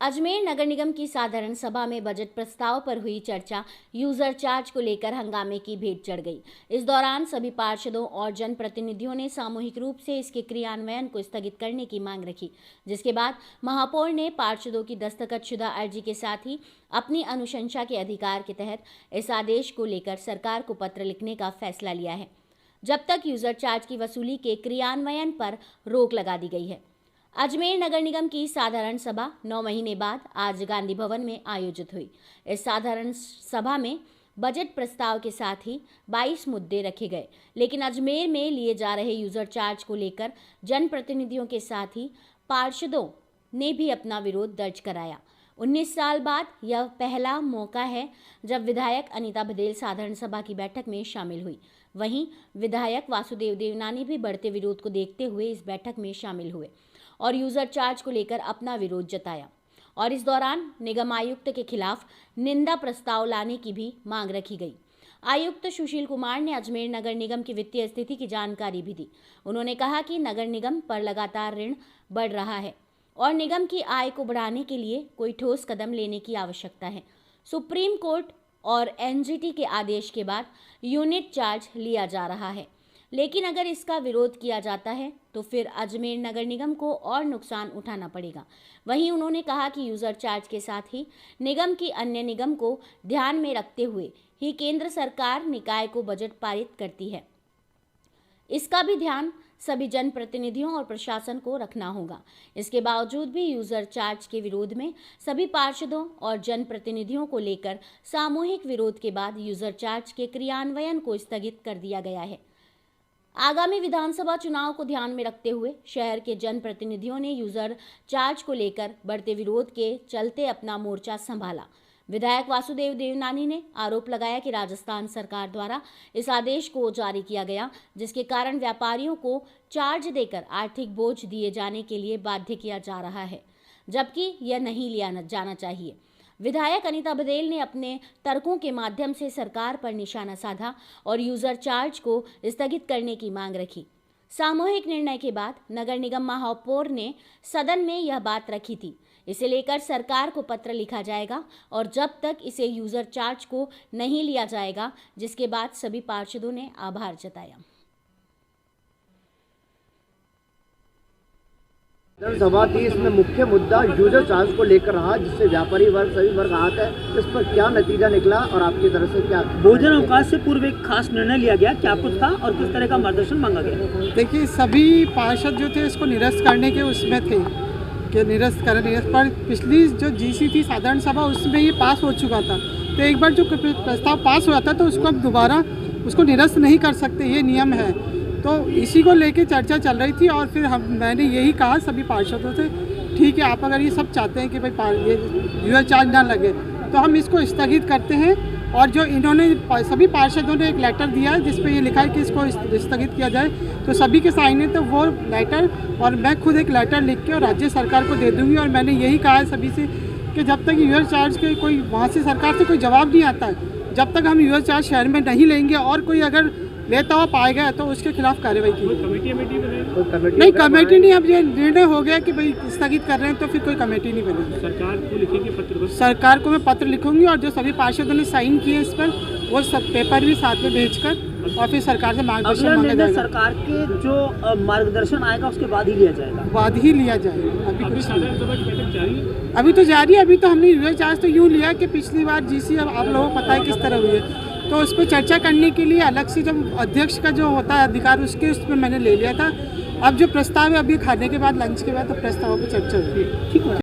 अजमेर नगर निगम की साधारण सभा में बजट प्रस्ताव पर हुई चर्चा यूजर चार्ज को लेकर हंगामे की भेंट चढ़ गई। इस दौरान सभी पार्षदों और जनप्रतिनिधियों ने सामूहिक रूप से इसके क्रियान्वयन को स्थगित करने की मांग रखी, जिसके बाद महापौर ने पार्षदों की दस्तखतशुदा अर्जी के साथ ही अपनी अनुशंसा के अधिकार के तहत इस आदेश को लेकर सरकार को पत्र लिखने का फैसला लिया है, जब तक यूजर चार्ज की वसूली के क्रियान्वयन पर रोक लगा दी गई है। अजमेर नगर निगम की साधारण सभा 9 महीने बाद आज गांधी भवन में आयोजित हुई। इस साधारण सभा में बजट प्रस्ताव के साथ ही 22 मुद्दे रखे गए, लेकिन अजमेर में लिए जा रहे यूजर चार्ज को लेकर जनप्रतिनिधियों के साथ ही पार्षदों ने भी अपना विरोध दर्ज कराया। 19 साल बाद यह पहला मौका है जब विधायक अनीता बधेल साधारण सभा की बैठक में शामिल हुई। वहीं विधायक वासुदेव देवनानी भी बढ़ते विरोध को देखते हुए इस बैठक में शामिल हुए और यूजर चार्ज को लेकर अपना विरोध जताया और इस दौरान निगम आयुक्त के खिलाफ निंदा प्रस्ताव लाने की भी मांग रखी गई। आयुक्त सुशील कुमार ने अजमेर नगर निगम की वित्तीय स्थिति की जानकारी भी दी। उन्होंने कहा कि नगर निगम पर लगातार ऋण बढ़ रहा है और निगम की आय को बढ़ाने के लिए कोई ठोस कदम लेने की आवश्यकता है। सुप्रीम कोर्ट और एनजीटी के आदेश के बाद यूनिट चार्ज लिया जा रहा है, लेकिन अगर इसका विरोध किया जाता है तो फिर अजमेर नगर निगम को और नुकसान उठाना पड़ेगा। वहीं उन्होंने कहा कि यूजर चार्ज के साथ ही निगम की अन्य निगम को ध्यान में रखते हुए ही केंद्र सरकार निकाय को बजट पारित करती है। इसका भी ध्यान सभी जनप्रतिनिधियों और प्रशासन को रखना होगा। इसके बावजूद भी यूजर चार्ज के विरोध में सभी पार्षदों और जनप्रतिनिधियों को लेकर सामूहिक विरोध के बाद यूजर चार्ज के क्रियान्वयन को स्थगित कर दिया गया है। आगामी विधानसभा चुनाव को ध्यान में रखते हुए शहर के जनप्रतिनिधियों ने यूजर चार्ज को लेकर बढ़ते विरोध के चलते अपना मोर्चा संभाला। विधायक वासुदेव देवनानी ने आरोप लगाया कि राजस्थान सरकार द्वारा इस आदेश को जारी किया गया, जिसके कारण व्यापारियों को चार्ज देकर आर्थिक बोझ दिए जाने के लिए बाध्य किया जा रहा है, जबकि यह नहीं लिया जाना चाहिए। विधायक अनीता बधेल ने अपने तर्कों के माध्यम से सरकार पर निशाना साधा और यूजर चार्ज को स्थगित करने की मांग रखी। सामूहिक निर्णय के बाद नगर निगम महापौर ने सदन में यह बात रखी थी। इसे लेकर सरकार को पत्र लिखा जाएगा और जब तक इसे यूजर चार्ज को नहीं लिया जाएगा, जिसके बाद सभी पार्षदों ने आभार जताया। सभा थी, इसमें मुख्य मुद्दा यूजर चार्ज को लेकर रहा, जिससे व्यापारी वर्ग सभी वर्ग आहत है। इस पर क्या नतीजा निकला और आपकी तरफ से क्या? भोजन अवकाश से पूर्व एक खास निर्णय लिया गया, क्या कुछ था और किस तरह का मार्गदर्शन मांगा गया? देखिए, सभी पार्षद जो थे इसको निरस्त करने के उसमें थे कि निरस्त पर पिछली जो जीसी थी साधारण सभा, उसमें ये पास हो चुका था। तो एक बार जो प्रस्ताव पास हुआ था तो उसको अब दोबारा उसको निरस्त नहीं कर सकते, ये नियम है। तो इसी को लेके चर्चा चल रही थी और फिर मैंने यही कहा सभी पार्षदों से, ठीक है, आप अगर ये सब चाहते हैं कि भाई ये यूजर चार्ज ना लगे तो हम इसको स्थगित करते हैं। और जो इन्होंने सभी पार्षदों ने एक लेटर दिया है जिस पे ये लिखा है कि इसको स्थगित किया जाए, तो सभी के साइन है। तो वो लेटर और मैं खुद एक लेटर लिख के और राज्य सरकार को दे दूँगी। और मैंने यही कहा है सभी से कि जब तक यूजर चार्ज के कोई वहाँ से सरकार से कोई जवाब नहीं आता है, जब तक हम यूजर चार्ज शहर में नहीं लेंगे और कोई अगर लेता हुआ पाएगा तो उसके खिलाफ कार्रवाई की। नहीं, कमेटी नहीं। अब ये निर्णय हो गया कि भाई स्थगित कर रहे हैं तो फिर कोई कमेटी नहीं बनेगी। सरकार को लिखेंगे पत्र? सरकार को मैं पत्र लिखूंगी और जो सभी पार्षदों ने साइन किए इस पर वो सब पेपर भी साथ में भेजकर और फिर सरकार से मार्गदर्शन मांगा जाएगा। सरकार के जो मार्गदर्शन आएगा उसके बाद ही लिया जाएगा? बाद ही लिया जाएगा। अभी कुछ नहीं, अभी तो जारी है। अभी तो हमने यूजर चार्ज तो यूँ लिया कि पिछली बार जीसी, अब आप लोगों को पता है किस तरह हुई है, तो उस पर चर्चा करने के लिए अलग से जब अध्यक्ष का जो होता है अधिकार उस पर मैंने ले लिया था। अब जो प्रस्ताव है अभी खाने के बाद, लंच के बाद, तो प्रस्ताव पर चर्चा होगी। ठीक है।